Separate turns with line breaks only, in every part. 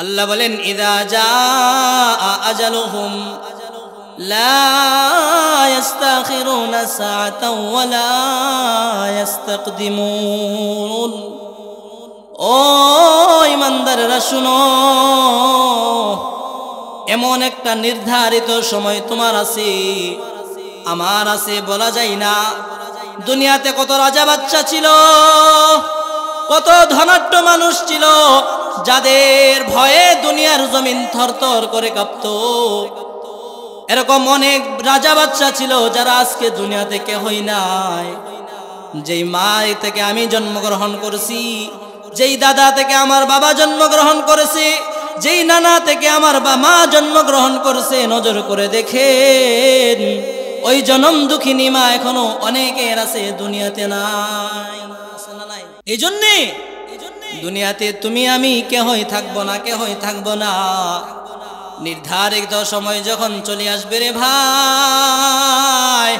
আল্লাহ বলেন ইযা জাআ আজালুহুম লা ইস্তাখিরুনা সাআতাও ওয়া লা ইস্তাকদিমুন। ও ঈমানদাররা শুনো, এমন একটা নির্ধারিত সময় তোমার আছে, আমার আছে, বলা যায় না। দুনিয়াতে কত রাজা বাচ্চা ছিল, কত ধনাঢ্য মানুষ ছিল, যাদের ভয়ে দুনিয়ার জমিন থরথর করে কাঁপত। এরকম অনেক রাজা বাচ্চা ছিল যারা আজকে দুনিয়া থেকে হই নাই। যেই মা থেকে আমি জন্মগ্রহণ করেছি, যেই দাদা থেকে আমার বাবা জন্মগ্রহণ করেছে, যেই নানা থেকে আমার মা জন্মগ্রহণ করেছে, নজর করে দেখেন ওই জনম দুঃখিনী মা এখনো অনেকের আছে, দুনিয়াতে নাই। এই জন্যে দুনিয়াতে তুমি আমি কেহই থাকবো না, কেহই থাকবো না। নির্ধারিত সময় যখন চলে আসবে রে ভাই,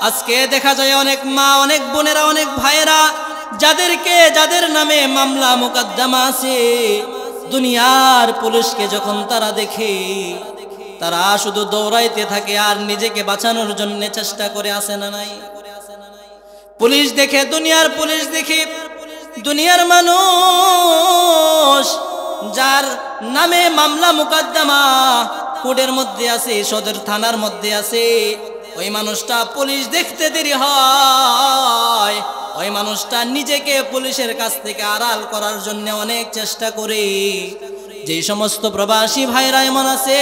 আজকে দেখা যায় অনেক মা, অনেক বোনেরা, অনেক ভাইয়েরা যাদের নামে মামলা মোকদ্দমা আছে, দুনিয়ার পুলিশকে যখন তারা দেখে, তারা শুধু দৌড়াইতে থাকে আর নিজেকে বাঁচানোর জন্য চেষ্টা করে, আসে না নাই? পুলিশ দেখে, দুনিয়ার পুলিশ দেখে, দুনিয়ার মানুষ যার নামে মামলা মোকদ্দমা কোর্টের মধ্যে আছে, সদর থানার মধ্যে আছে, ওই মানুষটা পুলিশ দেখতে দেরি হয়, ওই মানুষটা নিজেকে পুলিশের কাছ থেকে আড়াল করার জন্য অনেক চেষ্টা করে। যেই সমস্ত প্রবাসী ভাইরা এমন আছে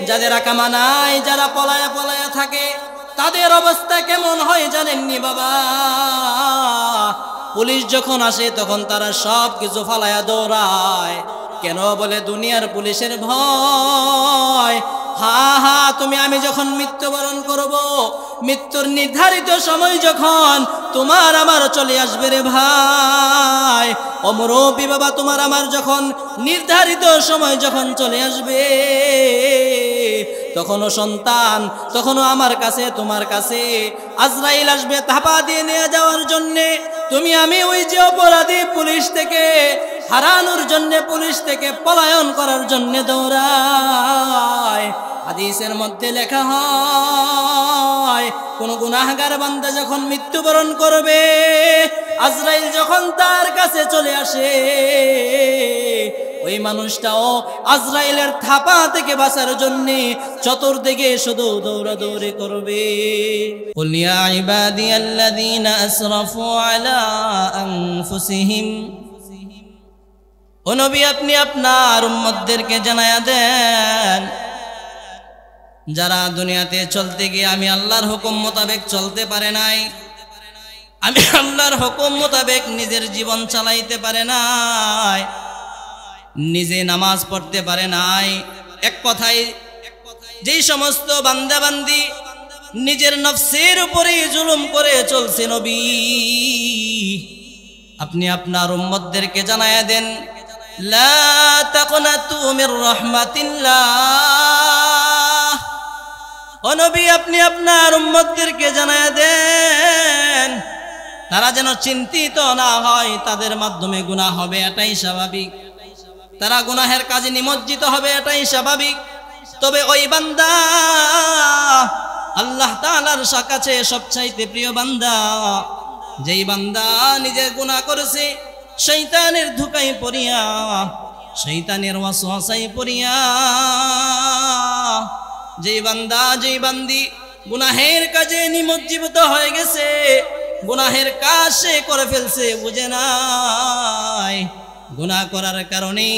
যাদের আকামা নাই, যারা পলায়া পলায়া থাকে, তাদের অবস্থা কেমন হয় জানেননি বাবা? পুলিশ যখন আসে তখন তারা সব কিছু ফালায়া দৌড়ায়। কেন বলে দুনিয়ার পুলিশের ভয়। হা তুমি আমি যখন মৃত্যুবরণ করব, মৃত্যুর নির্ধারিত সময় যখন তোমার আমার চলে আসবে রে ভাই, অমরবি বাবা, তোমার আমার যখন নির্ধারিত সময় যখন চলে আসবে, তখনও সন্তান, তখনও আমার কাছে, তোমার কাছে আজরাইল আসবে থাপা দিয়ে নিয়ে যাওয়ার জন্যে। তুমি আমি ওই যে অপরাধী, পুলিশ থেকে হারানোর জন্য, পুলিশ থেকে পলায়ন করার জন্য দৌড়ায়। হাদিসের মধ্যে লেখা হয়, কোন গুনাহগার বান্দা যখন মৃত্যুবরণ করবে, আজরাইল যখন তার কাছে চলে আসে, ওই মানুষটাও আজরাইলের থাপা থেকে বাঁচার জন্য চতুর্দিকে শুধু দৌড়াদৌড়ি করবে। কুল ইয়া ইবাদিয়াল্লাযীনা আসরাফু আলা আনফুসিহিম, ও নবী আপনি আপনার উম্মতদেরকে জানায়া দেন, যারা দুনিয়াতে চলতে গিয়ে আমি আল্লাহর হুকুম মোতাবেক চলতে পারে নাই, আমি আল্লাহর হুকুম মোতাবেক নিজের জীবন চালাইতে পারে নাই, নিজে নামাজ পড়তে পারে নাই। এক কথায় যেই সমস্ত বান্দা বান্দি নিজের নফসের উপরে জুলুম করে চলছে, নবী আপনি আপনার উম্মতদেরকে জানায়া দেন, লা তাকনাতু মির রাহমাতিল্লাহ। ও নবী আপনি আপনার উম্মতদেরকে জানায়া দেন, তারা যেন চিন্তিত না হয়, তাদের মাধ্যমে গুনাহ হবে, এটাই স্বাভাবিক। তারা গুনাহের কাজে নিমজ্জিত হবে, এটাই স্বাভাবিক। তবে ওই বান্দা আল্লাহ তাআলার কাছে সবচাইতে প্রিয় বান্দা, যেই বান্দা নিজে গুনাহ করেছে, শয়তানের ধোঁকায় পড়িয়া, শয়তানের ওয়াসওয়াসায় পড়িয়া, যেই বান্দা, যেই বান্দি গুনাহের কাজে নিমজ্জিত হয়ে গেছে, গুনাহের কাজ সে করে ফেলছে, বুঝে নাই। গুনাহ করার কারণে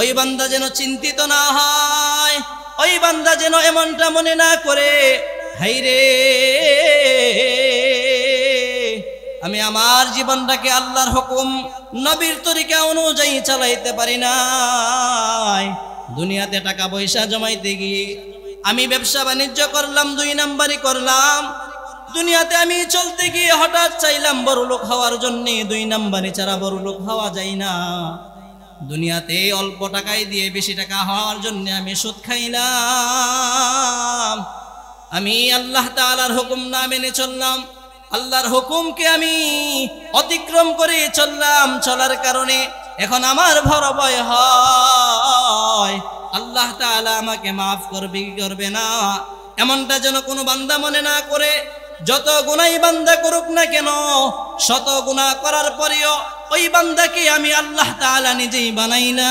ওই বান্দা যেন চিন্তিত না হয়, ওই বান্দা যেন এমনটা মনে না করে, হাইরে আমি আমার জীবনটাকে আল্লাহর হুকুম, নবীর তরিকা অনুযায়ী চালাইতে পারি নাই। দুনিয়াতে টাকা পয়সা জমাইতে গিয়ে আমি ব্যবসা বাণিজ্য করলাম, 2 নাম্বারি করলাম। দুনিয়াতে আমি চলতে গিয়ে হঠাৎ চাইলাম বড়লোক হওয়ার জন্য, 2 নাম্বারি ছাড়া বড়লোক হওয়া যায় না। দুনিয়াতে অল্প টাকায় দিয়ে বেশি টাকা হওয়ার জন্য আমি সুদ খাইলাম। আমি আল্লাহ তাআলার হুকুম না মেনে চললাম, আল্লাহর হুকুমকে আমি অতিক্রম করে চললাম। চলার কারণে এখন আমার বড় ভয় হয়, আল্লাহ তাআলা আমাকে মাফ করবে কি করবে না, এমনটা যেন কোনো বান্দা মনে না করে। যত গুনাহ বান্দা করুক না কেন, শত গুনাহ করার পরেও ওই বান্দাকে আমি আল্লাহ তাআলা নিজেই বানাইলাম।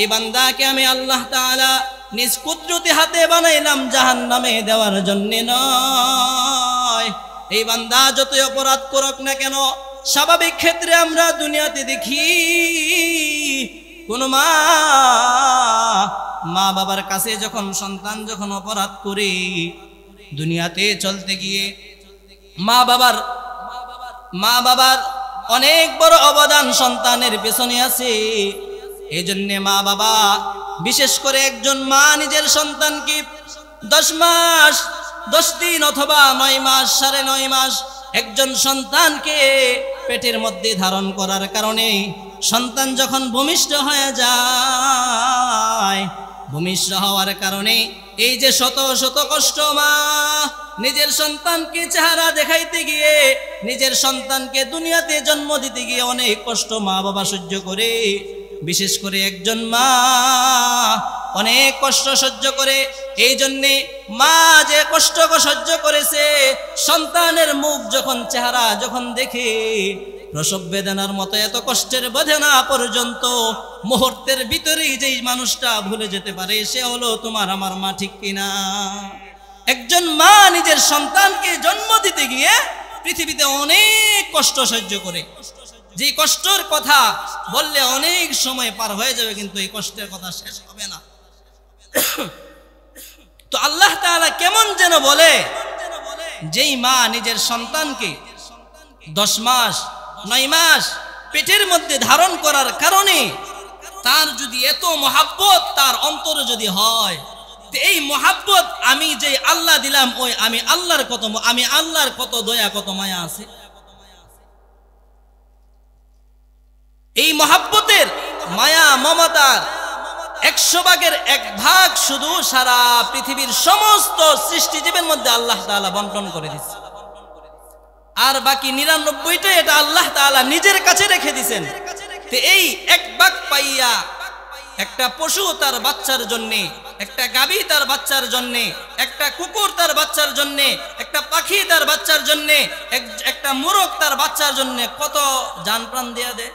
এই বান্দাকে আমি আল্লাহ তাআলা নিজ কুদরতি হাতে বানাইলাম জাহান্নামে দেওয়ার জন্য নয়। এই বান্দা যতই অপরাধ করুক না কেন, স্বাভাবিক ক্ষেত্রে আমরা দুনিয়াতে দেখি কোন মা বাবার কাছে যখন সন্তান যখন অপরাধ করে, দুনিয়াতে চলতে গিয়ে মা বাবার অনেক বড় অবদান সন্তানের পেছনে আছে। এই জন্য মা বাবা, বিশেষ করে একজন মা নিজের সন্তানকে 10 মাস 10 দিন অথবা 9 মাস 9.5 মাস একজন সন্তানকে পেটের মধ্যে ধারণ করার কারণে সন্তান যখন ভূমিষ্ঠ হয়ে যায়, ভূমিষ্ঠ হওয়ার কারণে এই যে শত শত কষ্ট মা নিজের সন্তানকে চেহারা দেখাইতে গিয়ে, নিজের সন্তানকে দুনিয়াতে জন্ম দিতে গিয়ে অনেক কষ্ট মা বাবা সহ্য করে। বিশেষ করে একজন মা অনেক কষ্ট সহ্য করে। এই জন্যে মা যে কষ্ট সহ্য করেছে, সন্তানের মুখ যখন চেহারা যখন দেখে, প্রসব বেদনার মতো এত কষ্টের বেদনা পর্যন্ত মুহূর্তের ভিতরেই যেই মানুষটা ভুলে যেতে পারে, সে হলো তোমার আমার মা, ঠিক কিনা? একজন মা নিজের সন্তানকে জন্ম দিতে গিয়ে পৃথিবীতে অনেক কষ্ট সহ্য করে। যে কষ্টের কথা বললে অনেক সময় পার হয়ে যাবে, কিন্তু এই কষ্টের কথা শেষ হবে না। তো আল্লাহ তাআলা কেমন যেন বলে, যেই মা নিজের সন্তানকে 10 মাস 9 মাস পেটের মধ্যে ধারণ করার কারণে তার যদি এত মহাব্বত তার অন্তরে যদি হয়, তো এই মহাব্বত আমি যে আল্লাহ দিলাম, ওই আমি আল্লাহর কত দয়া কত মায়া আছে। এই মহাব্বতের মায়া মমতার 100 ভাগের 1 ভাগ শুধু সারা পৃথিবীর সমস্ত সৃষ্টিজীবের মধ্যে আল্লাহ তাআলা বন্টন করে দিয়েছে, আর বাকি 99টা এটা আল্লাহ তাআলা নিজের কাছে রেখে দিয়েছেন। তো এই 1 ভাগ পাইয়া একটা পশু তার বাচ্চার জন্যে, একটা গাভী তার বাচ্চার জন্যে, একটা কুকুর তার বাচ্চার জন্যে, একটা পাখি তার বাচ্চার জন্যে, একটা মোরগ তার বাচ্চার জন্যে কত জান প্রাণ দেয়া দেয়।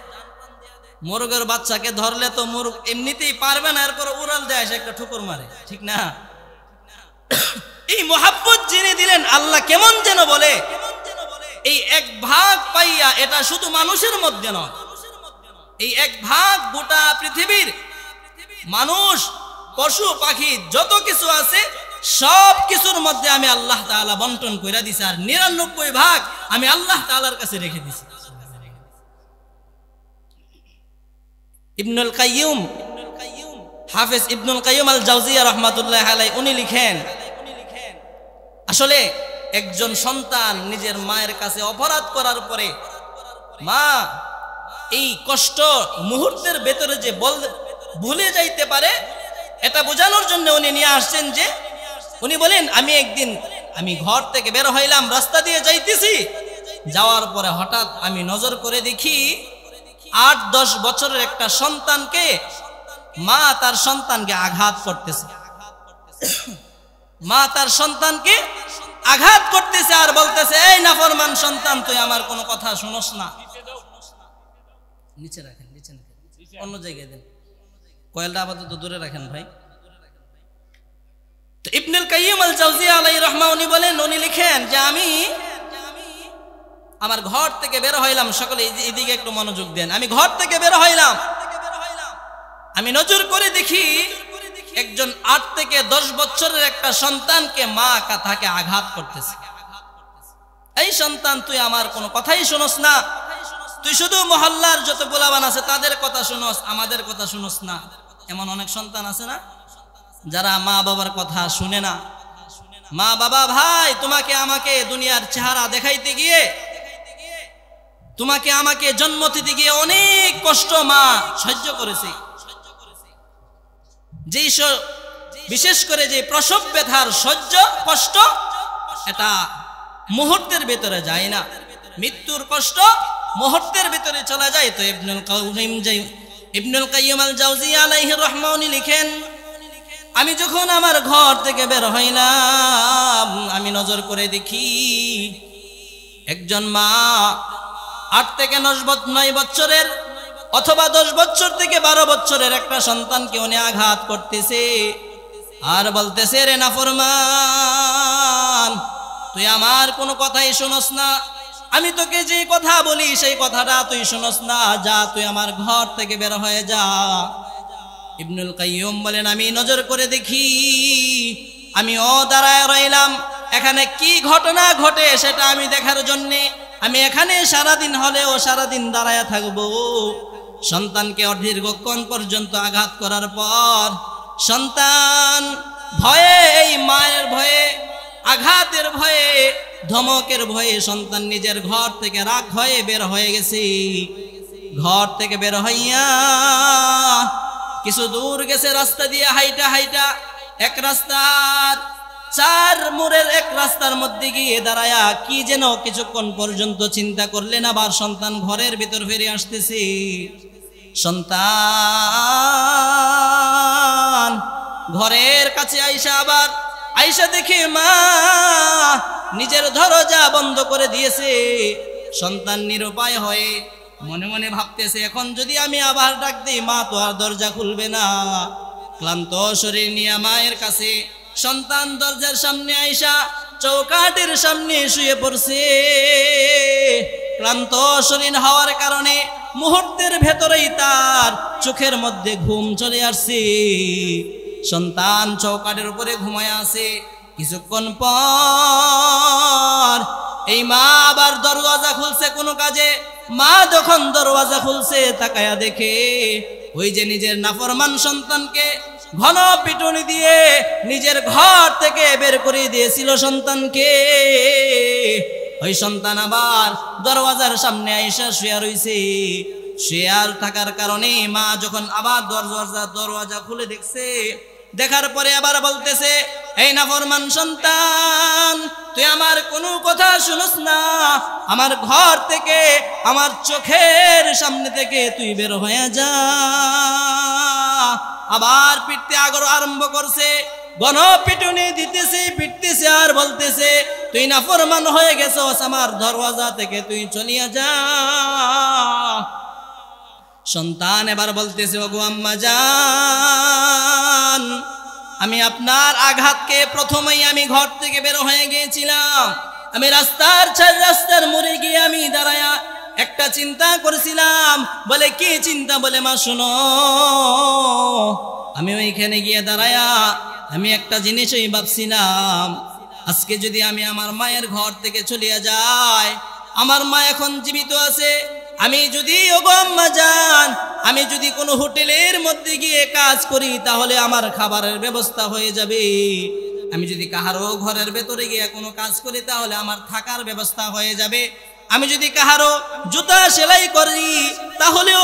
মোরগের বাচ্চাকে ধরলে তো মোরগ এমনিতেই পারবে না, এরপর উড়াল দেয়, সে একটা ঠুকুর মারে, ঠিক না? এই মহাব্বত যিনি দিলেন আল্লাহ কেমন যেন বলে, এই 1 ভাগ পাইয়া এটা শুধু মানুষের মধ্যে নয়, এই 1 ভাগ গোটা পৃথিবীর মানুষ পশু পাখি যত কিছু আছে সব কিছুর মধ্যে আমি আল্লাহ তাআলা বন্টন করে দিছি, আর 99 ভাগ আমি আল্লাহ তাআলার কাছে রেখে দিছি। ইবনুল কাইয়ুম, হাফেজ ইবনুল কাইয়ুম আল জাওজিয়া রাহমাতুল্লাহ আলাইহি উনি লিখেন, আসলে একজন সন্তান নিজের মায়ের কাছে অপরাধ করার পরে মা এই কষ্ট মুহূর্তের ভেতরে যে ভুলে যাইতে পারে, এটা বোঝানোর জন্য উনি নিয়ে আসছেন যে, উনি বলেন আমি ঘর থেকে বের হইলাম, রাস্তা দিয়ে যাইতেছি, যাওয়ার পরে হঠাৎ আমি নজর করে দেখি 8-10 বছরের একটা সন্তানকে মা তার সন্তানকে আঘাত করতেছে। মা তার সন্তানকে আঘাত করতেছে আর বলতেছে, এই নাফরমান সন্তান, তুই আমার কোনো কথা শুনোস না। নিচে রাখেন, অন্য জায়গায় দেন, কয়েলটা আপাতত দূরে রাখেন ভাই। তো ইবনুল কাইয়িম আল জাওজিয়া আলাইহি রাহমা উনি বলেন, উনি লিখেন যে আমি আমার ঘর থেকে বের হইলাম, সকলে এদিকে একটু মনোযোগ দেন, আমি ঘর থেকে বের হইলাম, আমি নজর করে দেখি একজন 8 থেকে 10 বছরের একটা সন্তানকে মা তাকে আঘাত করতেছে। এই সন্তান, তুই আমার কোনো কথাই শুনোস না, তুই শুধু মহল্লার যত পোলাবান আছে তাদের কথা শুনোস, আমাদের কথা শুনোস না। এমন অনেক সন্তান আছে না যারা মা বাবার কথা শুনে না। মা বাবা ভাই, তোমাকে আমাকে দুনিয়ার চেহারা দেখাইতে গিয়ে, তোমাকে আমাকে জন্ম দিতে গিয়ে অনেক কষ্ট মা সহ্য করেছে। বিশেষ করে যে প্রসব ব্যথার সহ্য কষ্ট, এটা মুহূর্তের ভিতরে যায় না, মৃত্যুর কষ্ট মুহূর্তের ভিতরে চলে যায়। তো ইবনুল কাইয়িম ইবনুল কাইয়্যিম আল জাওজিয়া আলাইহির রহমাহ উনি লিখেন, আমি যখন আমার ঘর থেকে বের হইলাম আমি নজর করে দেখি একজন মা 8 থেকে 9 বছরের অথবা 10 বছর থেকে 12 বছরের একটা সন্তানকে উনি আঘাত করতেছে আর বলতেছে, রে নাফরমান, তুই আমার কোনো কথাই শুনস না, আমি তোকে যে কথা বলি সেই কথাটা তুই শুনস না, যা তুই আমার ঘর থেকে বের হয়ে যা। ইবনুল কাইয়্যিম বলেন, আমি নজর করে দেখি, আমিও দাঁড়ায় রইলাম, এখানে কি ঘটনা ঘটে সেটা আমি দেখার জন্যে আমি এখানে সারাদিন হলেও সারাদিন দাঁড়ায় থাকবো। সন্তানকে অদীর্ঘক্ষণ পর্যন্ত আঘাত করার পর সন্তান ভয়ে, এই মায়ের ভয়ে, আঘাতের ভয়ে, ধমকের ভয়ে সন্তান নিজের ঘর থেকে রাগ হয়ে বের হয়ে গেছে। ঘর থেকে বের হইয়া কিছু দূর গেছে, রাস্তা দিয়ে হাইটা হাইটা এক রাস্তার 4 মোড়ের এক রাস্তার মধ্যে গিয়ে দাঁড়ায়া কি যেন কিছুক্ষণ পর্যন্ত চিন্তা করলেন, আবার সন্তান ঘরের ভিতর ফিরে আসতেছে। সন্তান ঘরের কাছে আইসা দেখে মা নিজের দরজা বন্ধ করে দিয়েছে। সন্তান নিরুপায় হয়ে মনে মনে ভাবতেছে, এখন যদি আমি আবার ডাক দিই মা তো আর দরজা খুলবে না। ক্লান্ত শরীর নিয়ে মায়ের কাছে সন্তান দরজার সামনে আইসা চৌকাঠের সামনে শুয়ে পড়ছে। ক্লান্ত শরীর হওয়ার কারণে মুহূর্তের ভেতরেই তার চোখের মধ্যে ঘুম চলে আসছে। সন্তান চৌকাঠের উপরে ঘুমায় আছে। কিছুক্ষণ পর এই মা আবার দরওয়াজা খুলছে কোনো কাজে। মা যখন দরওয়াজা খুলছে তাকায়া দেখে ওই যে নিজের নাফরমান সন্তানকে ঘন পিটুনি দিয়ে নিজের ঘর থেকে বের করে দিয়েছিল সন্তানকে, ওই সন্তান আবার দরওয়াজার সামনে আইসা শুয়ে রইছে। শুয়ে থাকার কারণে মা যখন আবার দরওয়াজা খুলে দেখছে, দেখার পরে আবার বলতেছে, এই নাফরমান সন্তান, তুই আমার কোনো কথা শুনস না, আমার ঘর থেকে, আমার চোখের সামনে থেকে তুই বের হয়ে যা। আবার পিটতে আরম্ভ করছে, গণ পিটুনি দিতেছে, পিটতেছে আর বলতেছে, তুই নাফরমান হয়ে গেছস, আমার দরওয়াজা থেকে তুই চলিয়া যা। সন্তান এবার বলতেছে, ওগো আম্মা জান, আমি আপনার আঘাতকে প্রথমেই আমি ঘর থেকে বের হয়ে গিয়েছিলাম। আমি রাস্তার মোড়ে গিয়ে আমি দাঁড়ায়া একটা চিন্তা করেছিলাম। বলে কি চিন্তা? বলে মা শোনো, আমি ওইখানে গিয়ে দাঁড়ায়া আমি একটা জিনিসই ভাবছিলাম, আজকে যদি আমি আমার মায়ের ঘর থেকে চলিয়া যাই, আমার মা এখন জীবিত আছে, আমি যদি, ওগো আম্মা জান, আমি যদি কোনো হোটেলের মধ্যে গিয়ে কাজ করি তাহলে আমার খাবারের ব্যবস্থা হয়ে যাবে। আমি যদি কাহারো ঘরের ভেতরে গিয়ে কোনো কাজ করি তাহলে আমার থাকার ব্যবস্থা হয়ে যাবে। আমি যদি কাহারো জুতা সেলাই করি তাহলেও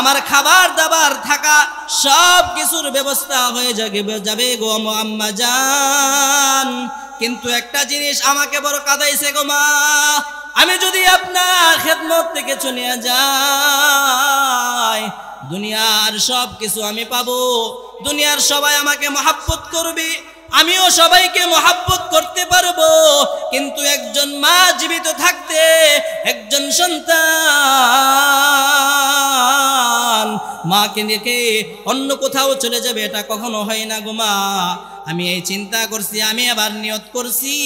আমার খাবার দাবার থাকা সব কিছুর ব্যবস্থা হয়ে যাবে গো আম্মা জান। কিন্তু একটা জিনিস আমাকে বড় কাঁদাইছে গো মা, আমি যদি আপনার খেদমত থেকে চলে যাই, দুনিয়ার সব কিছু আমি পাবো, দুনিয়ার সবাই আমাকে মহাব্বত করবে, আমিও সবাইকে মহাব্বত করতে পারবো, কিন্তু একজন মা জীবিত থাকতে একজন সন্তান মাকে রেখে অন্য কোথাও চলে যাবে, এটা কখনো হয় না গো মা। আমি এই চিন্তা করছি, আমি আবার নিয়ত করছি,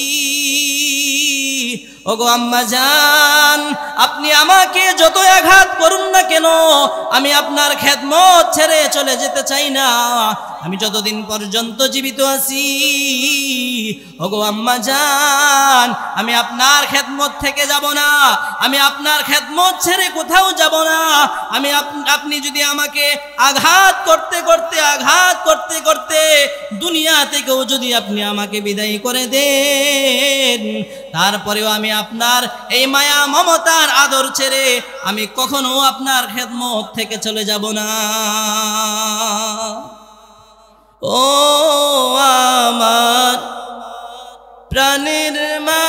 ওগো আম্মা জান, আপনি আমাকে যত আঘাত করুন না কেন, আমি আপনার খেদমত ছেড়ে চলে যেতে চাই না। আমি যতদিন পর্যন্ত জীবিত আছি, ওগো আম্মা জান, আমি আপনার খেদমত থেকে যাব না, আমি আপনার খেদমত ছেড়ে কোথাও যাব না। আপনি যদি আমাকে আঘাত করতে করতে দুনিয়া থেকেও যদি আপনি আমাকে বিদায় করে দেন, তারপরেও আমি আপনার এই মায়া মমতার আদর ছেড়ে আমি কখনো আপনার খেদমত থেকে চলে যাব না। ও আমার প্রাণের মা,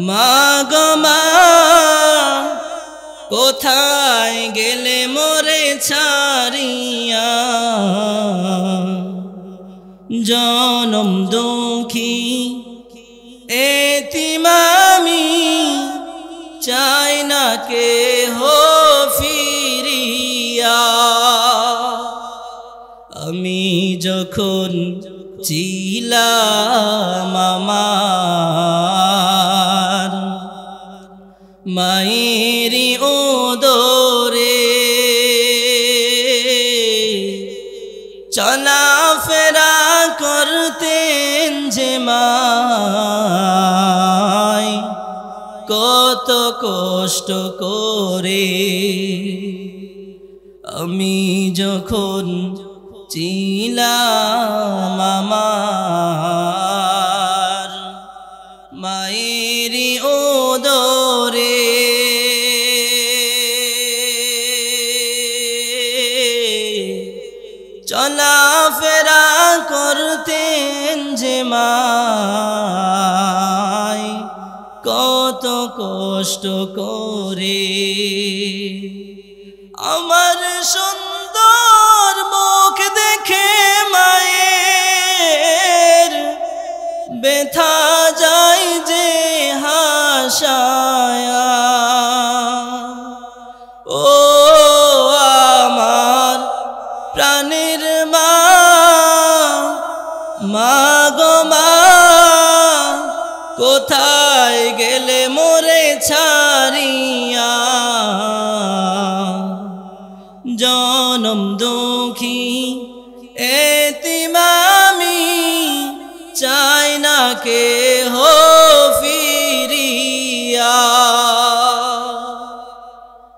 মা গো মা, ও কোথায় গেলে মোরে ছাড়িয়া জনম দুঃখী এতিম আমি চাই না কেহ ফিরিয়া আমি যখন ছিলাম আমার মায়েরি উদরে চলাফেরা করতেন যে মায় কত কষ্ট করে আমি যখন ছিলাম আমার মায়েরি উদরে চলাফেরা করতেন যে মায় কত কষ্ট করে আমার সুন্দর মুখ দেখে মায়ের ব্যথা যায় যে হাসায়া ও আমার প্রাণের মা মা গো মা কোথায় গেলে মোরে ছাড়িয়া জনম দুঃখী এতিম আমি চাই না কেহ ফিরিয়া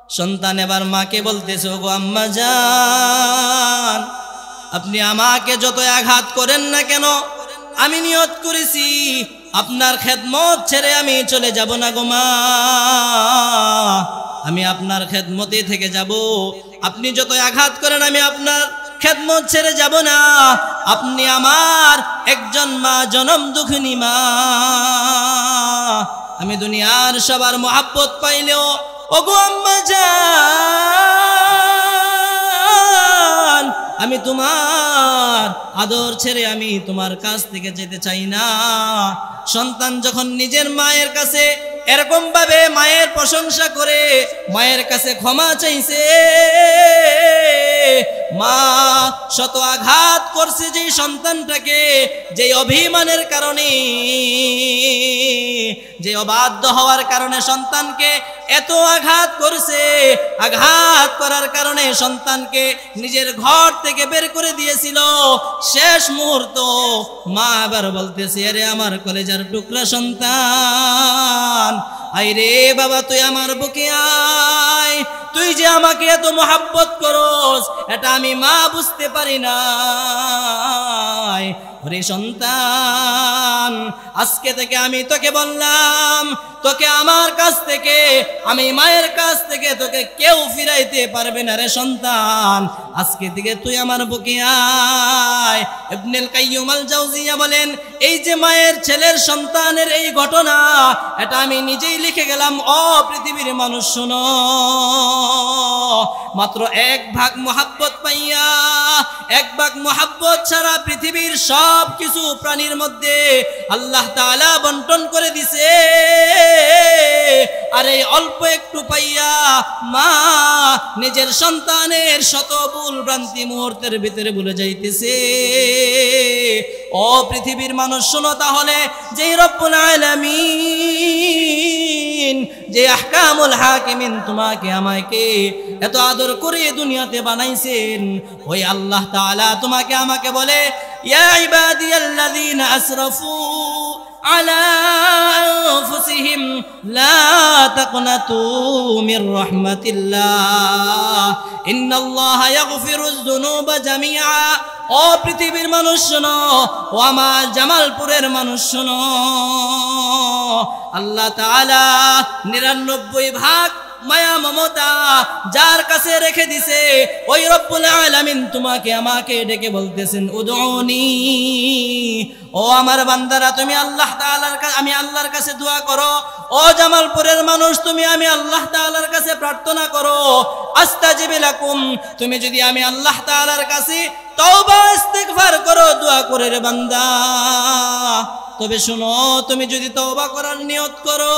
সন্তান এবার মাকে বলতেছে গো আম্মা জান আপনি আমাকে যত আঘাত করেন না কেন আমি নিয়ত করেছি আপনার খেদমত ছেড়ে আমি চলে যাব না গো মা আমি আপনার খেদমতে থেকে যাব আপনি যত আঘাত করেন আমি আপনার খেদমত ছেড়ে যাব না আপনি আমার একজন মা জনম দুঃখিনী মা আমি দুনিয়ার সবার মহব্বত পাইলেও ওগো আম্মা জান আমি তোমার আদর ছেড়ে আমি তোমার কাছ থেকে যেতে চাই না সন্তান যখন নিজের মায়ের কাছে এরকম ভাবে মায়ের প্রশংসা করে মায়ের কাছে ক্ষমা চাইছে মা শত আঘাত করছে যে সন্তানটাকে যে অভিমানের কারণে যে অবাধ্য হওয়ার কারণে সন্তানকে এত আঘাত করছে আঘাত করার কারণে সন্তানকে নিজের ঘর থেকে বের করে দিয়েছিল শেষ মুহূর্ত মা আবার বলতেছে আরে আমার কলেজার টুকরা সন্তান আই রে বাবা তুই আমার বুকে আয় তুই যে আমাকে এত মহব্বত করস এটা আমি মা বুঝতে পারি না ওরে সন্তান আজকে থেকে আমি তোকে বললাম তোকে আমার কাছ থেকে আমি মায়ের কাছ থেকে তোকে কেউ ফিরাইতে পারবে না রে সন্তান আজকে থেকে তুই আমার বুকে আয় ইবনুল কাইয়্যিম আল জাওজিয়া বলেন এই যে মায়ের ছেলের সন্তানের এই ঘটনা এটা আমি নিজেই লিখে গেলাম ও পৃথিবীর মানুষ শোনো মাত্র এক ভাগ মহব্বত পাইয়া এক ভাগ মহব্বত ছাড়া পৃথিবীর সব কিছু প্রাণীর মধ্যে আল্লাহ তাআলা বন্টন করে দিছে আর এই অল্প একটু পাইয়া মা নিজের সন্তানের শত ভুল ভ্রান্তি মুহূর্তের ভিতরে ভুলে যাইতেছে ও পৃথিবীর মানুষ শোনো তাহলে যে রব্বুল আলামিন যে আহকামুল হাকিমিন তোমাকে আমাকে এত আদর করে দুনিয়াতে বানাইছেন ওই আল্লাহ তাআলা তোমাকে আমাকে বলে ইয়া ইবাদিয়াল্লাযীনা আসরাফু على أنفسهم لا تقنطوا من رحمة الله إن الله يغفر الذنوب جميعا ও পৃথিবীর মানুষ শোনো ও আমার জামালপুরের মানুষ শোনো আল্লাহ তাআলা 99 ভাগ মায়া মমতা যার কাছে রেখে দিছে ওই রব্বুল আলামিন তোমাকে আমাকে ডেকে বলতেছেন উদউনি ও আমার বান্দারা তুমি আল্লাহ তাআলার কাছে আমি আল্লাহর কাছে দোয়া করো ও জামালপুরের মানুষ, তুমি আমি আল্লাহ তাআলার কাছে প্রার্থনা করো, আস্তাজিব লাকুম। তুমি যদি আমি আল্লাহ তাআলার কাছে তওবা ইস্তিগফার করো, দোয়া করে রে বান্দা, তবে শুনো, তুমি যদি তওবা করার নিয়ত করো,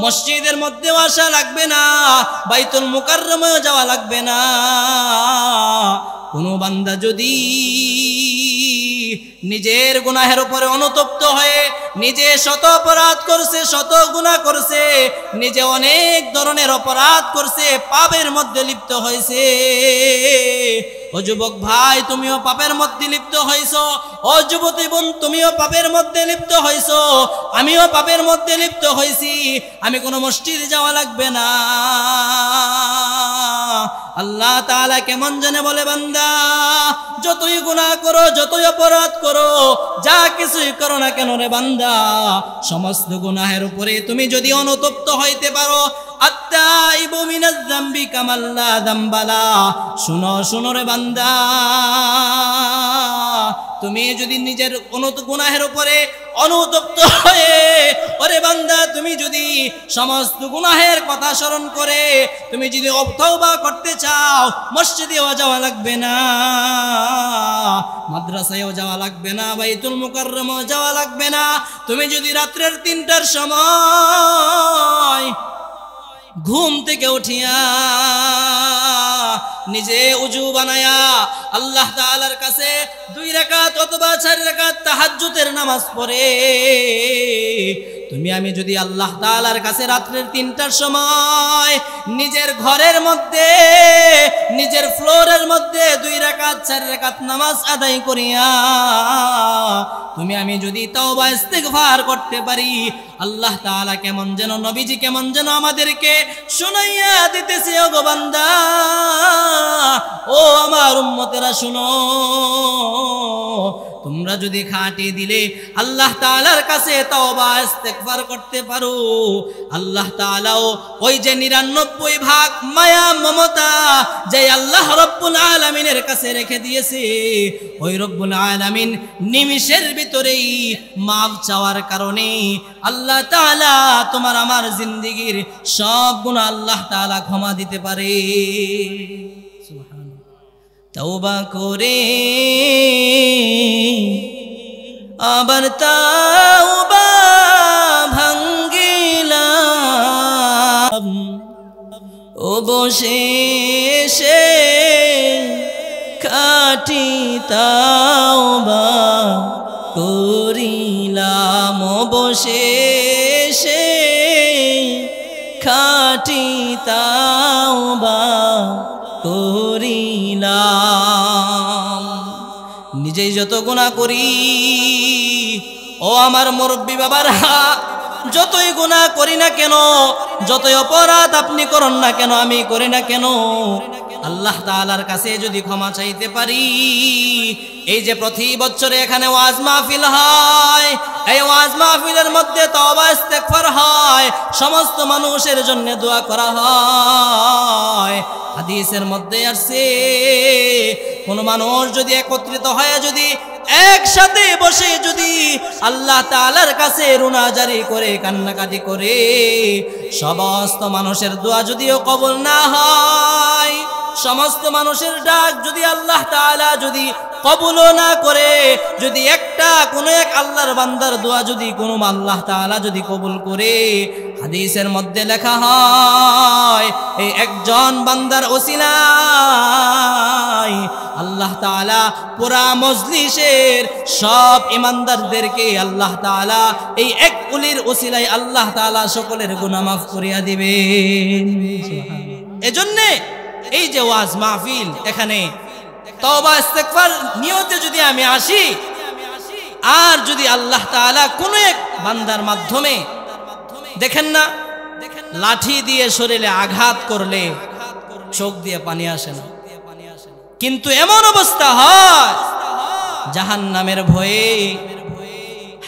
মসজিদের মধ্যেও আসা লাগবে না, বাইতুল মুকাররমেও যাওয়া লাগবে না। কোনো বান্দা যদি নিজের গুনাহের উপরে অনুতপ্ত হয়ে নিজে শত অপরাধ করছে, শত গুনাহ করছে, নিজে অনেক ধরনের অপরাধ করছে, পাপের মধ্যে লিপ্ত হয়েছে, ও যুবক ভাই তুমিও পাপের মধ্যে লিপ্ত হইছো, ও যুবতী বোন তুমিও পাপের মধ্যে লিপ্ত হইছো, আমিও পাপের মধ্যে লিপ্ত হইছি, আমি কোনো মসজিদে যাওয়া লাগবে না। আল্লাহ তাআলা কেমন জানে বলে, বান্দা যতই গুনাহ করো, যতই অপরাধ করো, যা কিছুই করো না কেন রে বান্দা, সমস্ত গুনাহের উপরে তুমি যদি অনুতপ্ত হইতে পারো, আত্তাইবু মিনাজ যামবি কামাল্লা যামবালা। শুনো শুনো রে বান্দা, তুমি যদি নিজের গুনাহের উপরে অনুতপ্ত হয়ে, ওরে বান্দা তুমি যদি সমস্ত গুনাহের কথা স্মরণ করে তুমি যদি তওবা করতে চাও, মসজিদেও যাওয়া লাগবে না, মাদ্রাসায়ও যাওয়া লাগবে না, বাইতুল মুকাররমেও যাওয়া লাগবে না। তুমি যদি রাত্রের 3টার সময় ঘুম থেকে উঠিয়া নিজে উজু বানায়া আল্লাহ তাআলার কাছে 2 রাকাত অথবা 4 রাকাত তাহাজ্জুদের নামাজ পড়ে, তুমি আমি যদি আল্লাহ তাআলার কাছে রাত্রের 3টার সময় নিজের ঘরের মধ্যে, নিজের ফ্লোরের মধ্যে 2 রাকাত 4 রাকাত নামাজ আদায় করিয়া তুমি আমি যদি তওবা ইস্তিগফার করতে পারি, আল্লাহ তাআলা কেমন যেন, নবীজি কেমন যেন আমাদেরকে শুনাইয়া দিতেছে, ও গো বান্দা, ও আমার উম্মতেরা শুনো, তোমরা যদি খাঁটি দিলে আল্লাহ তাআলার কাছে তওবা ইস্তিগফার করতে পারো, আল্লাহ তাআলাও ওই যে 99 ভাগ মায়া মমতা যে আল্লাহ রব্বুল আলামিনের কাছে রেখে দিয়েছে, ওই রব্বুল আলামিন নিমিষের ভিতরেই মাফ চাওয়ার কারণে আল্লাহ তাআলা তোমার আমার জিন্দেগীর সব গুনাহ আল্লাহ তাআলা ক্ষমা দিতে পারে। তওবা করে আবার তওবা ভাঙ্গিলাম, অবশেষে খাঁটি তওবা করিলাম, অবশেষে খাঁটি তওবা করিলাম। নিজেই যত গুনাহ করি, ও আমার মুরব্বী বাবারা, যতই গুনাহ করি না কেন, যতই অপরাধ আপনি করেন না কেন, আমি করি না কেন, আল্লাহ তাআলার কাছে যদি ক্ষমা চাইতে পারি, এই যে প্রতি বছরে এখানে ওয়াজ মাহফিল হয়, এই ওয়াজ মাহফিলের মধ্যে তওবা ইস্তিগফার হয়, সমস্ত মানুষের জন্য দোয়া করা হয়। হাদিসের মধ্যে আসছে, কোন মানুষ যদি একত্রিত হয়ে যদি একসাথে বসে যদি আল্লাহ তাআলার কাছে রুনাজারি করে, কান্নাকাটি করে, সমস্ত মানুষের দোয়া যদিও কবুল না হয়, সমস্ত মানুষের ডাক যদি আল্লাহ তাআলা যদি কবুল না করে, যদি কোনো এক আল্লাহর বান্দার দোয়া যদি কোনো আল্লাহ তাআলা যদি কবুল করে, হাদিসের মধ্যে লেখা হয় এই একজন বান্দার ওসিলায় আল্লাহ তাআলা পুরা মজলিসের সব ইমানদারদেরকে আল্লাহ তাআলা এই এক ওলির ওসিলায় আল্লাহ তাআলা সকলের গুনাহ মাফ করিয়া দিবেন। এজন্য এই যে ওয়াজ মাহফিল, এখানে তওবা ইস্তিগফার নিয়তে যদি আমি আসি, আর যদি আল্লাহ তাআলা কোন এক বান্দার মাধ্যমে, দেখেন না লাঠি দিয়ে শরীরে আঘাত করলে চোখ দিয়ে পানি আসে না, কিন্তু এমন অবস্থা হয় জাহান্নামের ভয়ে।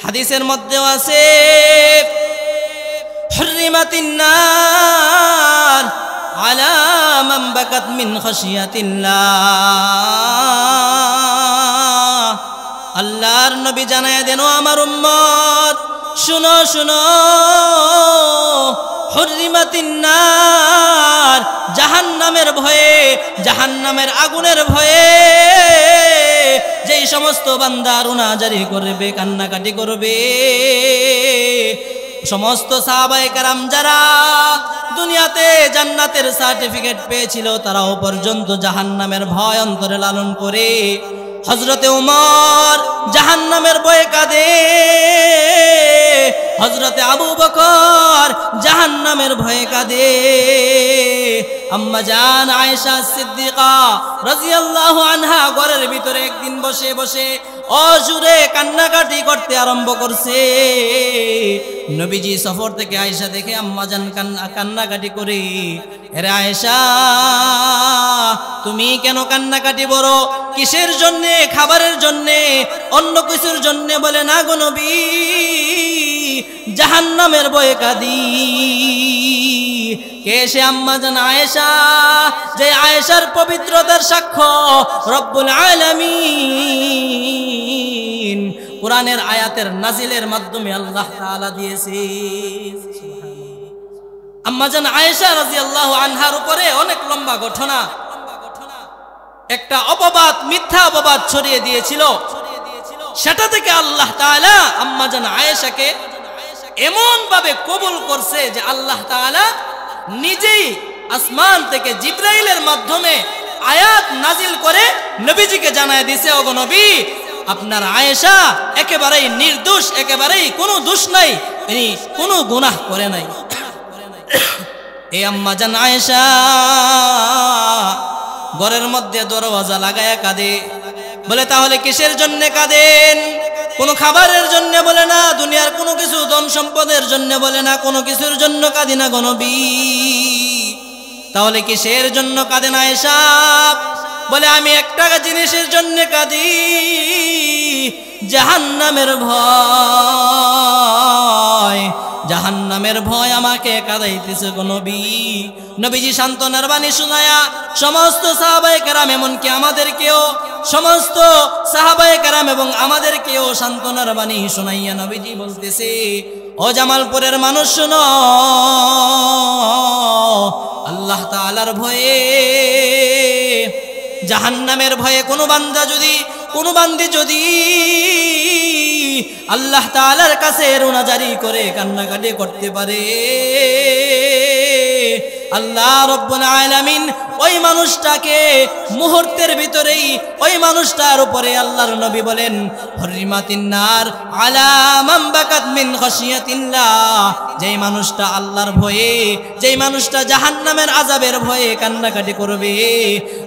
হাদিসের মধ্যেও আছে, হুররিমাতিন নার আলা মান বাকাত মিন খাশিয়াতিল্লাহ। আল্লাহর নবী জানায় দেন, আমার উম্মত শুনো শুনো, হুররিমাতিন নার, জাহান্নামের ভয়ে, জাহান্নামের আগুনের ভয়ে যেই সমস্ত বান্দা রুনা জারি করবে, কান্নাকাটি করবে, সমস্ত সাহাবায়ে কেরাম যারা দুনিয়াতে জান্নাতের সার্টিফিকেট পেয়েছিল তারাও পর্যন্ত জাহান্নামের ভয় অন্তরে লালন করে। হযরতে ওমর জাহান্নামের ভয়ে কাঁদে, হযরতে আবু বকর জাহান্নামের ভয়ে কাঁদে, আম্মা জান আয়েশা সিদ্দিকা রাদিয়াল্লাহু আনহা ঘরের ভিতরে একদিন বসে বসে অজুরে কান্নাকাটি করতে আরম্ভ করছে। নবীজি সফর থেকে আয়েশা দেখে আম্মা জান কান্নাকাটি করে, আরে আয়েশা তুমি কেন কান্নাকাটি করো? কিসের জন্য? খাবারের জন্য, অন্য কিছুর জন্য? বলে না গো নবী, জাহান্নামের ভয়ে কাঁদি। কে সে? আম্মা জান আয়েশা, যে আয়েশার পবিত্রতার সাক্ষ্য রব্বুল আলামিন কোরআনের আয়াতের নাজিলের মাধ্যমে আল্লাহ তাআলা দিয়েছে। আম্মা জান আয়েশা রাদিয়াল্লাহু আনহার উপরে অনেক লম্বা ঘটনা, একটা অপবাদ, মিথ্যা অপবাদ ছড়িয়ে দিয়েছিল। সেটা থেকে আল্লাহ তাআলা আম্মা জান আয়েশাকে এমন ভাবে কবুল করছে যে আল্লাহ তাআলা নিজেই আসমান থেকে জিবরাইলের মাধ্যমে আয়াত নাজিল করে নবীজিকে জানায় দিয়েছে, ওগো নবী আপনার আয়েশা একেবারেই নির্দোষ, একেবারেই কোনো দোষ নাই, তিনি কোনো গুনাহ করে নাই। এই আম্মা জান আয়েশা ঘরের মধ্যে দরওয়াজা লাগায়া কাঁদে। বলে তাহলে কিসের জন্য কাঁদেন? কোনো খাবারের জন্য? বলে না। দুনিয়ার কোনো কিছু ধন সম্পদের জন্য? বলে না। কোনো কিছুর জন্য কাঁদি না গো নবী। তাহলে কিসের জন্য কাঁদেন আয়েশা? বলে আমি একটা জিনিসের জন্য কাঁদি, জাহান্নামের ভয়, জাহান্নামের ভয় আমাকে কাঁদাইতেছে গো নবী। নবীজি সান্ত্বনার বাণী শুনায়া সমস্ত সাহাবায়ে কেরাম, এমনকি আমাদেরকেও, সমস্ত সাহাবায়ে কেরাম এবং আমাদেরকেও সান্ত্বনার বাণী শুনাইয়া নবীজি বলতেছে, ও জামালপুরের মানুষ শুনো, আল্লাহ তাআলার ভয়ে, জাহান্নামের ভয়ে কোনো বান্দা যদি, কোনো বান্দি যদি আল্লাহ তাআলার কাছে রুনা জারি করে কান্নাকাটি করতে পারে, আল্লাহ রাব্বুল আলামিন ওই মানুষটাকে মুহূর্তের ভিতরেই ওই মানুষটার উপরে আল্লাহর নবী বলেন, হুররিমাতিন নার আলা মান বাকাত মিন খাশিয়াতিল্লাহ, যেই মানুষটা আল্লাহর ভয়ে, যেই মানুষটা জাহান্নামের আযাবের ভয়ে কান্নাকাটি করবে,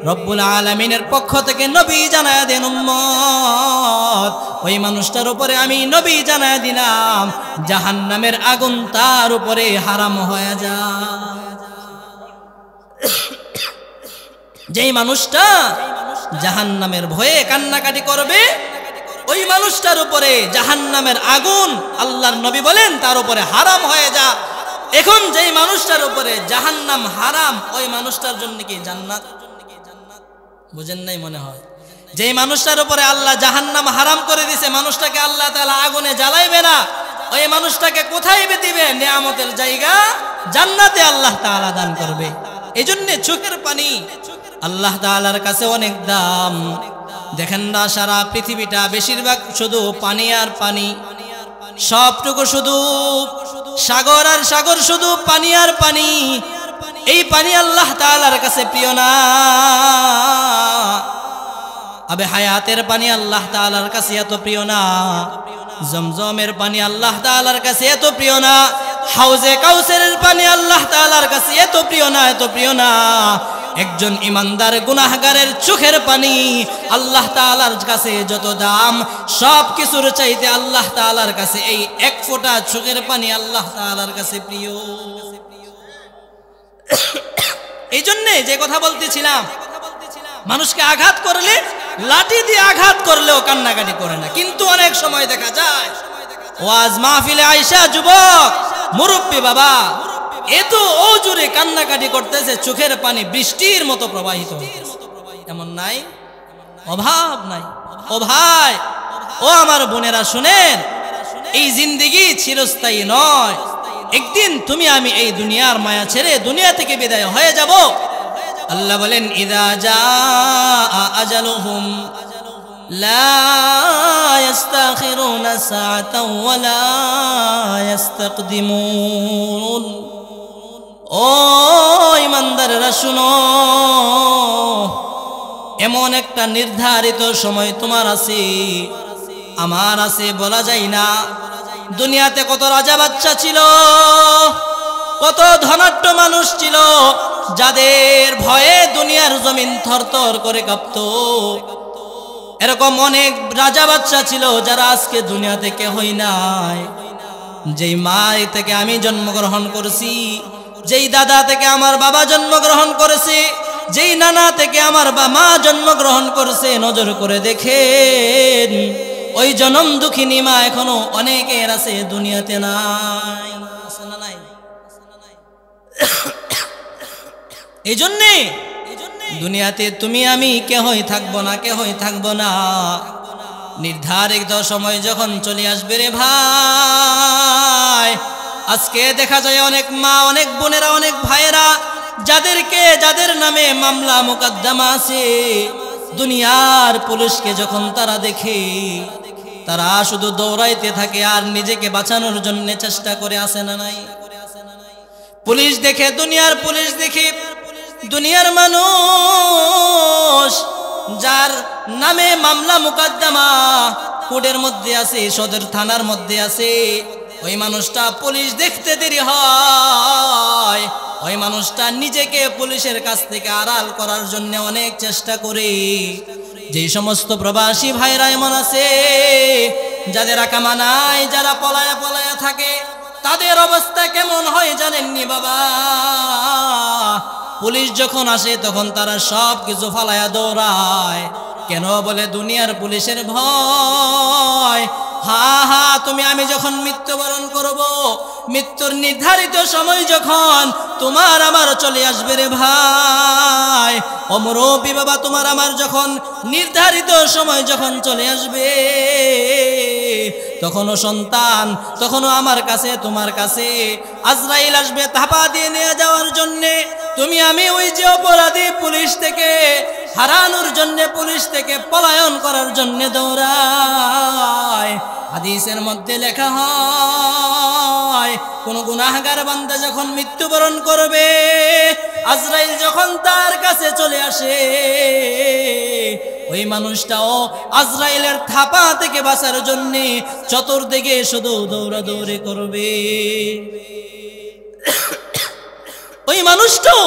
রব্বুল আলামিনের পক্ষ থেকে নবী জানায়া দেন উম্মত, ওই মানুষটার উপরে আমি নবী জানায়া দিলাম জাহান্নামের আগুন তার উপরে হারাম হয়ে যায়। যেই মানুষটা জাহান্নামের ভয়ে কান্নাকাটি করবে, ওই মানুষটার উপরে জাহান্নামের আগুন আল্লাহর নবী বলেন তার উপরে হারাম হয়ে যা। এখন যেই মানুষটার উপরে জাহান্নাম হারাম, ওই মানুষটার জন্য কি জান্নাত? বুঝেন নাই মনে হয়? যেই মানুষটার উপরে আল্লাহ জাহান্নাম হারাম করে দিয়েছে, মানুষটাকে আল্লাহ তাআলা আগুনে জ্বালাইবে না, ওই মানুষটাকে কোথায় দিবে? নিয়ামতের জায়গা জান্নাতে আল্লাহ তাআলা দান করবে। এই জন্য চোখের পানি আল্লাহ তাআলার কাছে অনেক দাম। দেখেন না সারা পৃথিবীটা বেশিরভাগ শুধু পানি আর পানি, সবটুকু শুধু সাগর আর সাগর, শুধু পানি আর পানি। এই পানি আল্লাহ তাআলার কাছে প্রিয় না। আবে হায়াতের পানি আল্লাহ তাআলার কাছে এত প্রিয় না। জমজমের পানি আল্লাহ তাআলার কাছে এত প্রিয় না। হাউজে কাউসারের পানি আল্লাহ তাআলার কাছে এত প্রিয় না, এত প্রিয় না। একজন ইমানদার গুনাহগারের চোখের পানি আল্লাহ তাআলার কাছে যত দাম, সব কিছুর চাইতে আল্লাহ তাআলার কাছে এই এক ফোঁটা চোখের পানি আল্লাহ তাআলার কাছে প্রিয়। এই জন্য যে কথা বলতেছিলাম, মানুষকে আঘাত করলে, লাঠি দিয়ে আঘাত করলেও কান্নাকাটি করে না, কিন্তু অনেক সময় দেখা যায় ওয়াজ মাহফিলে আয়েশা যুবক মুরব্বী বাবা এত অজুরে কান্নাকাটি করতেছে, চোখের পানি বৃষ্টির মতো প্রবাহিত হইতেছে। এমন নাই? অভাব নাই? ও ভাই, ও আমার বোনেরা শুনেন, এই জিন্দেগি চিরস্থায়ী নয়, একদিন তুমি আমি এই দুনিয়ার মায়া ছেড়ে দুনিয়া থেকে বিদায় হয়ে যাব। আল্লাহ বলেন ইযা জাআ আজালুহুম লা ইস্তাখিরুনা সাআতাও ওয়া লা ইস্তাকদিমুন। ও ঈমানদাররা শুনো, এমন একটা নির্ধারিত সময় তোমার আছে, আমার আছে, বলা যায় না। দুনিয়াতে কত রাজা বাচ্চা ছিল, কত ধনাঢ্য মানুষ ছিল, যাদের ভয়ে দুনিয়ার জমিন থরথর করে কাঁপতো। এরকম অনেক রাজা বাচ্চা ছিল যারা আজকে দুনিয়া থেকে হই নাই। যেই মা থেকে আমি জন্মগ্রহণ করেছি, যেই দাদা থেকে আমার বাবা জন্মগ্রহণ করেছে, যেই নানা থেকে আমার মা জন্মগ্রহণ করেছে, নজর করে দেখেন ওই জনম দুঃখিনী মা এখনো অনেকের আছে, দুনিয়াতে নাই। এই জন্যে দুনিয়াতে তুমি আমি কেহই থাকবো না, কেহই থাকবো না। নির্ধারিত সময় যখন চলে আসবে রে ভাই, আজকে দেখা যায় অনেক মা, অনেক বোনেরা, অনেক ভাইয়েরা যাদের নামে মামলা মোকদ্দমা আছে, দুনিয়ার পুলিশকে যখন তারা দেখে, তারা শুধু দৌড়াইতে থাকে আর নিজেকে বাঁচানোর জন্য চেষ্টা করে, আসে না নাই? পুলিশ দেখে, দুনিয়ার পুলিশ দেখে, দুনিয়ার মানুষ যার নামে মামলা মোকদ্দমা কোর্টের মধ্যে আছে, সদর থানার মধ্যে আছে, ওই মানুষটা পুলিশ দেখতে দেরি হয়, ওই মানুষটা নিজেকে পুলিশের কাছ থেকে আড়াল করার জন্য অনেক চেষ্টা করে। যেই সমস্ত প্রবাসী ভাইরা এমন আছে যাদের আকামা নাই, যারা পলায়া পলায়া থাকে, তাদের অবস্থা কেমন হয় জানেননি বাবা? পুলিশ যখন আসে তখন তারা সব কিছু ফালায়া দৌড়ায়। কেন? বলে দুনিয়ার পুলিশের ভয়। হা হা, তুমি আমি যখন মৃত্যুবরণ করব, মৃত্যুর নির্ধারিত সময় যখন তোমার আমার চলে আসবে রে ভাই, ও মুরব্বি বাবা, তোমার আমার যখন নির্ধারিত সময় যখন চলে আসবে, তখনও সন্তান, তখনও আমার কাছে, তোমার কাছে আজরাইল আসবে থাপা দিয়ে নিয়ে যাওয়ার জন্যে। তুমি আমি ওই যে অপরাধী, পুলিশ থেকে হারানোর জন্য, পুলিশ থেকে পলায়ন করার জন্য দৌড়ায়। হাদিসের মধ্যে লেখা হয়, কোন গুনাহগার বান্দা যখন মৃত্যুবরণ করবে, আজরাইল যখন তার কাছে চলে আসে, ওই মানুষটাও আজরাইলের থাপা থেকে বাঁচার জন্য চতুর্দিকে শুধু দৌড়াদৌড়ি করবে। ওই মানুষটাও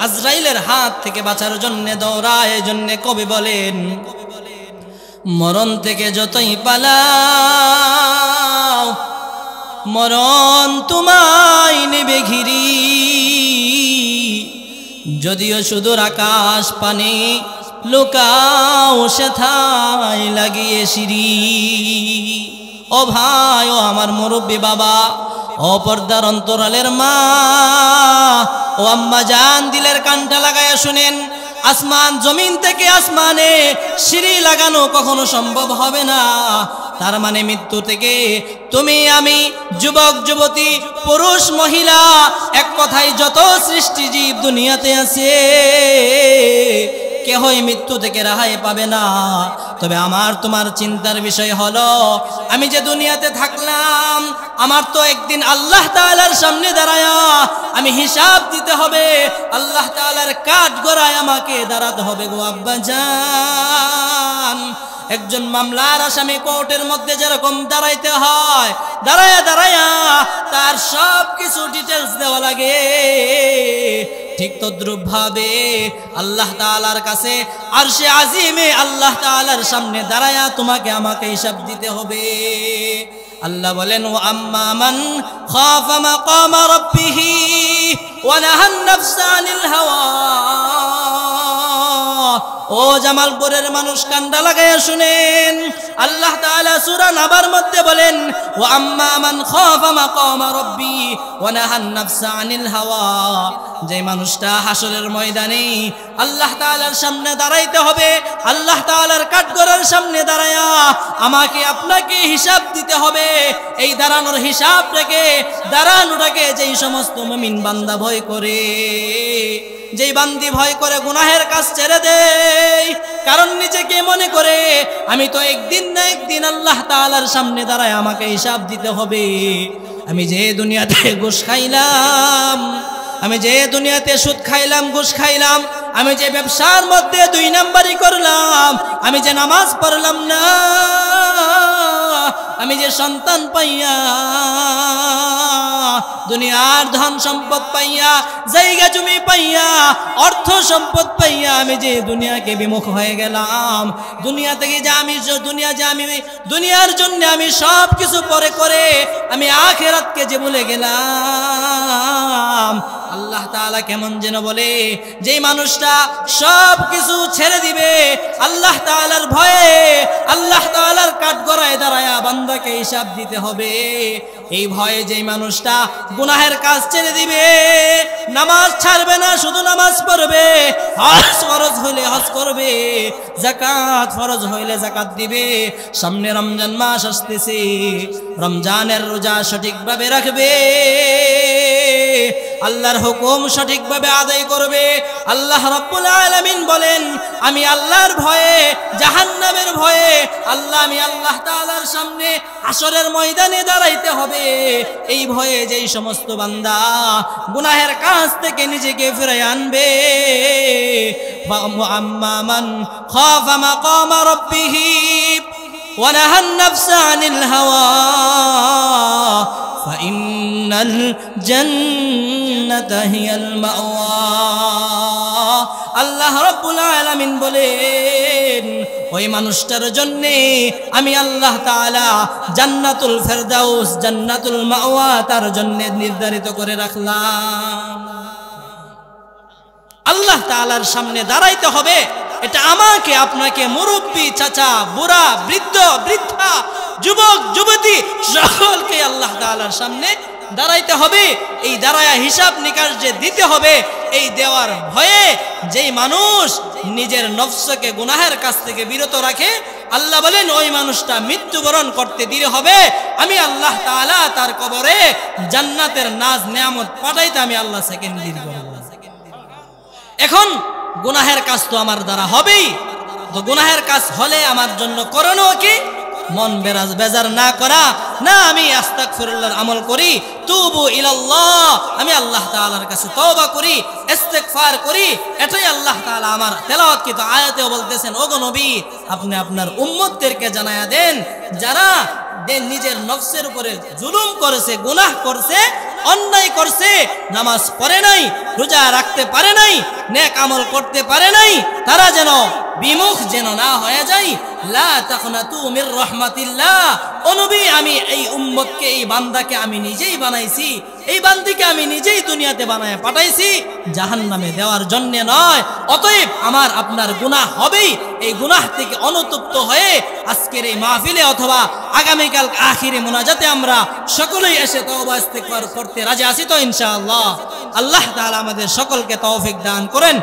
আজরাইলের হাত থেকে বাঁচার জন্য দৌড়ায়। এই জন্য কবি বলেন, মরণ থেকে যতই পালাও, মরণ তোমায় নেবে ঘিরি। যদিও সুদূর আকাশ পানে, লুকাও সেথায় লাগিয়ে সিঁড়ি। ও ভাই, ও আমার মুরব্বী বাবা, ও পর্দার অন্তরালের মা, ও আম্মা জান, দিলের কানটা লাগায়া শুনেন, আসমান জমিন থেকে আসমানে সিঁড়ি লাগানো কখনো সম্ভব হবে না। তার মানে মৃত্যু থেকে তুমি আমি, যুবক যুবতী, পুরুষ মহিলা, এক কথায় যত সৃষ্টিজীব দুনিয়াতে আছে, কেহই মৃত্যু থেকে রেহাই পাবে না। তবে আমার তোমার চিন্তার বিষয় হলো, আমি যে দুনিয়াতে থাকলাম, আমার তো একদিন আল্লাহ তাআলার সামনে দাঁড়ায়া আমি হিসাব দিতে হবে। আল্লাহ তাআলার কাঠ গড়ায় আমাকে দাঁড়াতে হবে গো আব্বাজান। একজন মামলার আসামি কোর্টের মধ্যে যেরকম দাঁড়াইতে হয়, দাঁড়ায়া দাঁড়ায়া তার সব কিছু ডিটেলস দেওয়া লাগে, ঠিক তদ্রুপ ভাবে আল্লাহ তাআলার কাছে আরশে আজিমে আল্লাহ তাআলার সামনে দাঁড়ায়া তোমাকে আমাকে হিসাব দিতে হবে। আল্লাহ বলেন, ও আম্মা মান খাফা মাকামা রাব্বিহি ওয়া নাহান নাফসা আনিল হাওয়া ও জামালপুরের মানুষ কান্ডা লাগাইয়া শুনেন, আল্লাহ তাআলা সূরা নাবার মধ্যে বলেন, ওয়া আম্মা মান খাফা মাকামা রাব্বি ওয়া নাহান নাফসা আনিল হাওয়া। যে মানুষটা হাসরের ময়দানে আল্লাহ তাআলার সামনে দাঁড়াইতে হবে, আল্লাহ তাআলার কাঠগড়ার সামনে দাঁড়ায়া আমাকে আপনাকে হিসাব দিতে হবে। এই দাঁড়ানোর হিসাবটাকে দাঁড়ানোটাকে যেই সমস্ত মুমিন বান্দা ভয় করে, যেই বান্দি ভয় করে গুনাহের কাজ ছেড়ে দেয়, কারণ নিজেকে মনে করে আমি তো একদিন না একদিন আল্লাহ তাআলার সামনে দাঁড়ায় আমাকে হিসাব দিতে হবে। আমি যে দুনিয়াতে ঘুষ খাইলাম, আমি যে দুনিয়াতে সুদ খাইলাম, ঘুষ খাইলাম, আমি যে ব্যবসার মধ্যে 2 নাম্বারি করলাম, আমি যে নামাজ পড়লাম না, আমি যে সন্তান পাইয়া দুনিয়ার ধন সম্পদ পাইয়া, জায়গা জমি পাইয়া, অর্থ সম্পদ পাইয়া আমি যে দুনিয়াকে বিমুখ হয়ে গেলাম, দুনিয়া থেকে যে আমি দুনিয়ার জন্য আমি সব কিছু পরে করে আমি আখিরাতকে যে ভুলে গেলাম। আল্লাহ তাআলা কেমন যেন বলে, যেই মানুষটা সব কিছু ছেড়ে দিবে আল্লাহ তাআলার ভয়ে, আল্লাহ তাআলার কাঠগড়ায় দাঁড়ায়া বান্দাকে হিসাব দিতে হবে, এই ভয়ে যেই মানুষটা গুনাহের কাজ ছেড়ে দিবে, নামাজ ছাড়বে না, শুধু নামাজ পড়বে, হজ ফরজ হইলে হজ করবে, যাকাত ফরজ হইলে যাকাত দিবে, সামনে রমজান মাস আসতেছে, রমজানের রোজা সঠিকভাবে রাখবে, আল্লাহর হুকুম সঠিকভাবে আদায় করবে। আল্লাহ রাব্বুল আলামিন বলেন, আমি আল্লাহর ভয়ে, জাহান্নামের ভয়ে আমি আল্লাহ তাআলার সামনে হাসরের ময়দানে দাঁড়াইতে হবে। এই ভয়ে যেই সমস্ত বান্দা গুনাহের কাজ থেকে নিজেকে ফিরিয়ে আনবে, আম্মা মান খাফা মাকামা রাব্বিহি ওয়া নাহান নাফসা আনিল হাওয়া فإن الجنة هي المأوى। আল্লাহ রাব্বুল আলামিন বলেন, ওই মানুষটার জন্য আমি আল্লাহ তাআলা জান্নাতুল ফেরদাউস, জান্নাতুল মাওয়া তার জন্য নির্ধারিত করে রাখলাম। আল্লাহ তাআলার সামনে দাঁড়াইতে হবে, এটা আমাকে আপনাকে, মুরব্বী, চাচা, বুড়া, বৃদ্ধ, বৃদ্ধা, যুবক, যুবতী সকলকে আল্লাহ তাআলার সামনে দাঁড়াইতে হবে। এই দাঁড়ায়া হিসাব নিকাশ যে দিতে হবে, এই দেওয়ার ভয়ে যেই মানুষ নিজের নফসকে গুনাহের কাছ থেকে বিরত রাখে, আল্লাহ বলেন ওই মানুষটা মৃত্যুবরণ করতে দেরি হবে, আমি আল্লাহ তাআলা তার কবরে জান্নাতের নাজ নেয়ামত পাঠাইতে আমি আল্লাহ সেকেন্ড দেরি করব। এখন গুনাহের কাজ তো আমার দ্বারা হবেই, তো গুনাহের কাজ হলে আমার জন্য করণীয় কি? মন বেজার না করা, না আমি আস্তাগফিরুল্লাহর আমল করি, তুবু ইলাল্লাহ, আমি আল্লাহ তাআলার কাছে তওবা করি, ইস্তিগফার করি, এটাই আল্লাহ তাআলা আমার তেলাওয়াতকৃত আয়াতেও বলতেছেন, ওগো নবী আপনি আপনার উম্মতদেরকে জানায়া দেন, যারা নিজের নফসের উপরে জুলুম করেছে, গুনাহ করছে, অন্যায় করছে, নামাজ পড়ে নাই, রোজা রাখতে পারে নাই, নেক আমল করতে পারে নাই, তারা যেন বিমুখ যেন না হয়ে যায়। লা তাকনাতু মির রাহমাতিল্লাহ, ও নবী আমি এই উম্মতকে, এই বান্দাকে আমি নিজেই বানাইছি, এই বান্দিকে আমি নিজেই দুনিয়াতে বানায় পাঠাইছি জাহান্নামে দেওয়ার জন্য নয়। অতএব আমার আপনার গুনাহ হবেই, এই গুনাহ থেকে অনুতপ্ত হয়ে আজকের এই মাহফিলে অথবা আগামীকাল আখিরে মুনাজাতে আমরা সকলেই এসে তওবা ইস্তিগফার করতে রাজি আছি তো ইনশাআল্লাহ। আল্লাহ তাআলা আমাদের সকলকে তৌফিক দান করেন।